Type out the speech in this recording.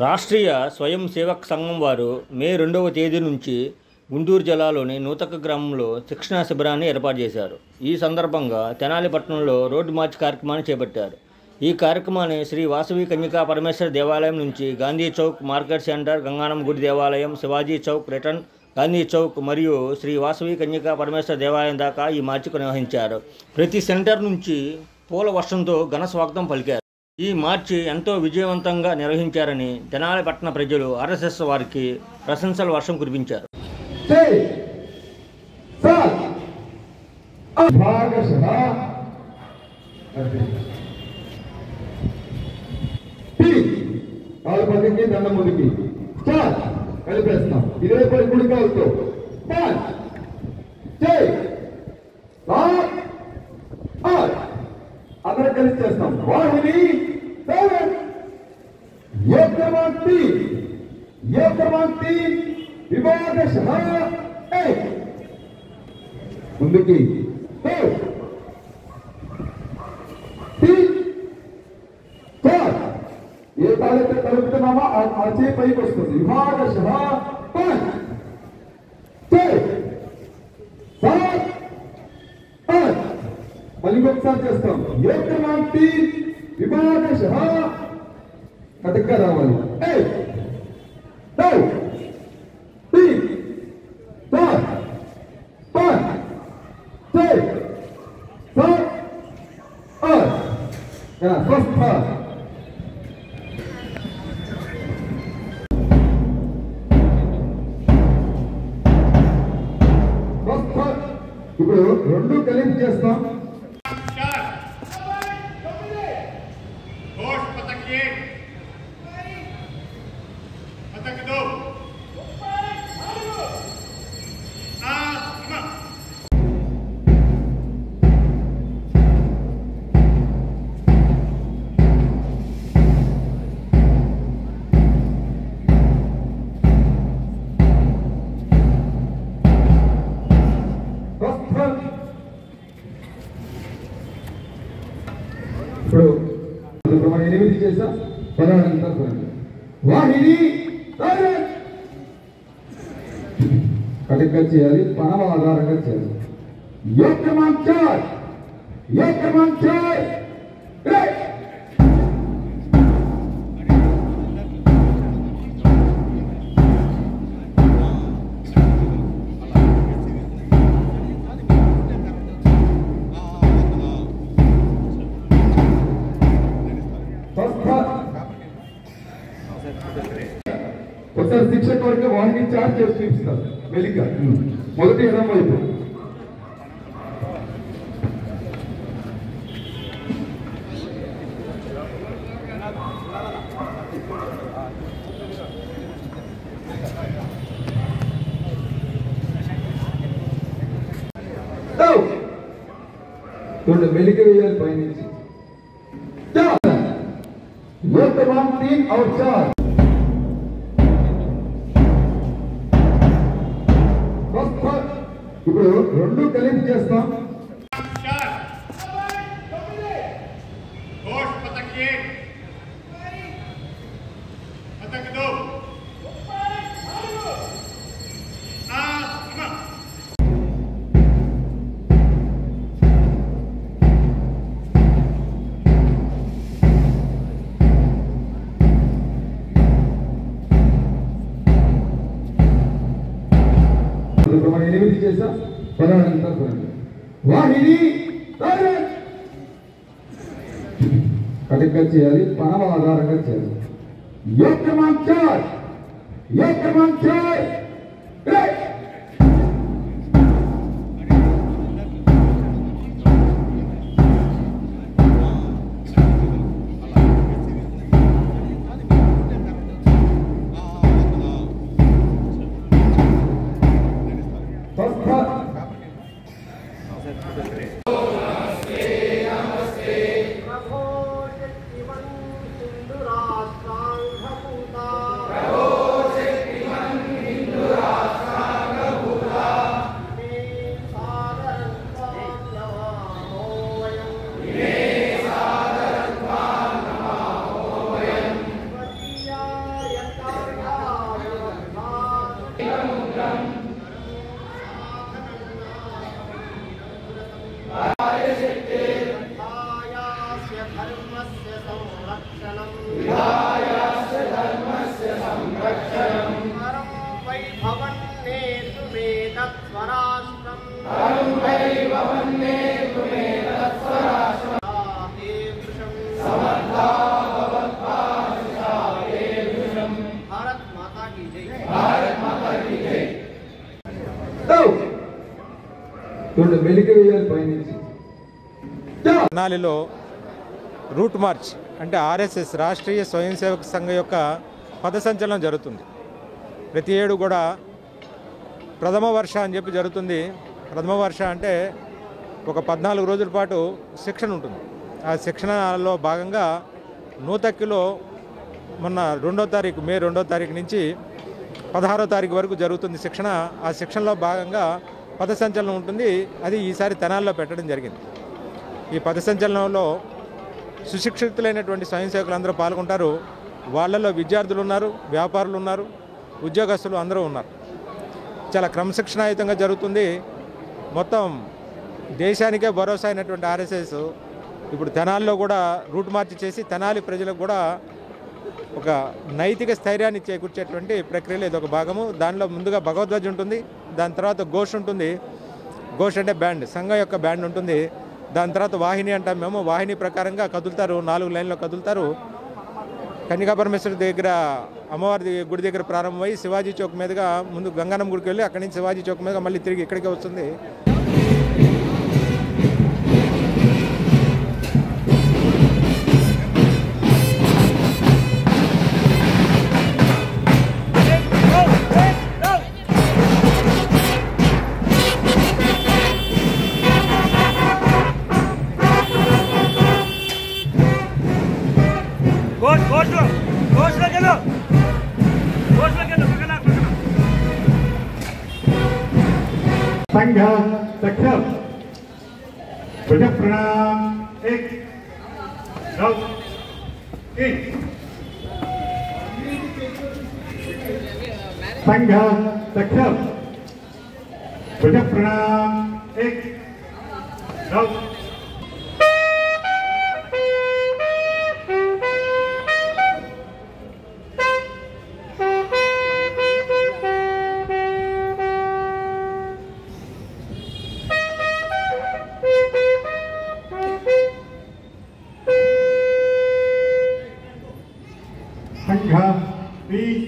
రాష్ట్రీయ స్వయం సేవక్ సంఘం వారు మే 2వ తేదీ నుంచి గుంటూరు జిల్లాలోని నూతక గ్రామంలో శిక్షణా శిబిరాన్ని ఏర్పాటు చేశారు. ఈ సందర్భంగా తెనాలి పట్టణంలో రోడ్డు మార్చ్ కార్యక్రమాన్ని చేపట్టారు. ఈ కార్యక్రమాన్ని శ్రీ వాసవి కన్యకా పరమేశ్వర దేవాలయం నుంచి గాంధీ చౌక్, మార్కెట్ సెంటర్, గంగానం గుడి దేవాలయం, శివాజీ చౌక్, రిటర్న్ గాంధీ చౌక్ మరియు శ్రీ వాసవి కన్యకా పరమేశ్వర దేవాలయం దాకా ఈ మార్చికు నిర్వహించారు. ప్రతి సెంటర్ నుంచి పూల వర్షంతో ఘన స్వాగతం పలికారు. ఈ మార్చి ఎంతో విజయవంతంగా నిర్వహించారని తెనాలి పట్టణ ప్రజలు ఆర్ఎస్ఎస్ వారికి ప్రశంసల వర్షం కురిపించారు. దండం ముందుకి కలిపేస్తున్నాం. ఇదే పది గుడికాలతో అందరం కలిసి చేస్తాం. వాహిని విభాగశః ముందుకి ఏ తాళైతే కలుపుతున్నామో ఆ చేయి పైకి వస్తుంది. విభాగశః మళ్ళీ ఇంకొకసారి చేస్తాం. ఏకమాంతి విభాగశః కటక రావాలి. స్వస్థ ఇప్పుడు రెండు కలిపి చేస్తాం. ఇప్పుడు 8 చేసాం. 16 వాహిని కటిక చేయాలి. పనవ ఆధారంగా చేయాలి. ఒకసారి శిక్షక వరకు వాహిని చార్జ్ చేసి చూపిస్తారు. మెలిక మొదటి ఎడం వైపు మెలిక వేయాలి. పైనుంచి ఇప్పుడు రెండు కలిపి చేస్తాం. ఇప్పుడు 8 చేసాం. 16 వాహిని కటిక చేయాలి. పనవ ఆధారంగా చేయాలి. మెలిక వేయాలి పైనుంచి. తెనాలిలో రూట్ మార్చ్ అంటే ఆర్ఎస్ఎస్ రాష్ట్రీయ స్వయం సేవక సంఘం యొక్క పథసంచలనం జరుగుతుంది. ప్రతి ఏడు కూడా ప్రథమ వర్ష అని చెప్పి జరుగుతుంది. ప్రథమ వర్ష అంటే ఒక 14 రోజుల పాటు శిక్షణ ఉంటుంది. ఆ శిక్షణలో భాగంగా నూతక్కిలో మొన్న మే 2వ తారీఖు నుంచి 16వ తారీఖు వరకు జరుగుతుంది శిక్షణ. ఆ శిక్షణలో భాగంగా పథసంచలనం ఉంటుంది. అది ఈసారి తెనాలిలో పెట్టడం జరిగింది. ఈ పథసంచలనంలో సుశిక్షితులైనటువంటి స్వయం సేవకులు అందరూ పాల్గొంటారు. వాళ్ళలో విద్యార్థులు ఉన్నారు, వ్యాపారులు ఉన్నారు, ఉద్యోగస్తులు అందరూ ఉన్నారు. చాలా క్రమశిక్షణాయుతంగా జరుగుతుంది. మొత్తం దేశానికే భరోసా అయినటువంటి ఆర్ఎస్ఎస్ ఇప్పుడు తెనాలిలో కూడా రూట్ మార్చి చేసి తెనాలి ప్రజలకు కూడా ఒక నైతిక స్థైర్యాన్ని చేకూర్చేటువంటి ప్రక్రియలో ఇది ఒక భాగము. దానిలో ముందుగా భగవద్ధ్వజ ఉంటుంది, దాని తర్వాత ఘోష్ ఉంటుంది. ఘోష్ అంటే బ్యాండ్, సంఘం యొక్క బ్యాండ్ ఉంటుంది. దాని తర్వాత వాహిని అంటాం మేము. వాహిని ప్రకారంగా కదులుతారు, 4 లైన్లో కదులుతారు. కన్యకాపరమేశ్వరి దగ్గర అమ్మవారి గుడి దగ్గర ప్రారంభమై శివాజీ చౌక్ మీదుగా ముందు గంగానం గుడికి వెళ్ళి అక్కడి నుంచి శివాజీ చౌక్ మీదుగా మళ్ళీ తిరిగి ఇక్కడికే వస్తుంది. संघ सक्षम भुज प्रणाम 1 2 3 संघ सक्षम भुज प्रणाम 1 2 संघ वीर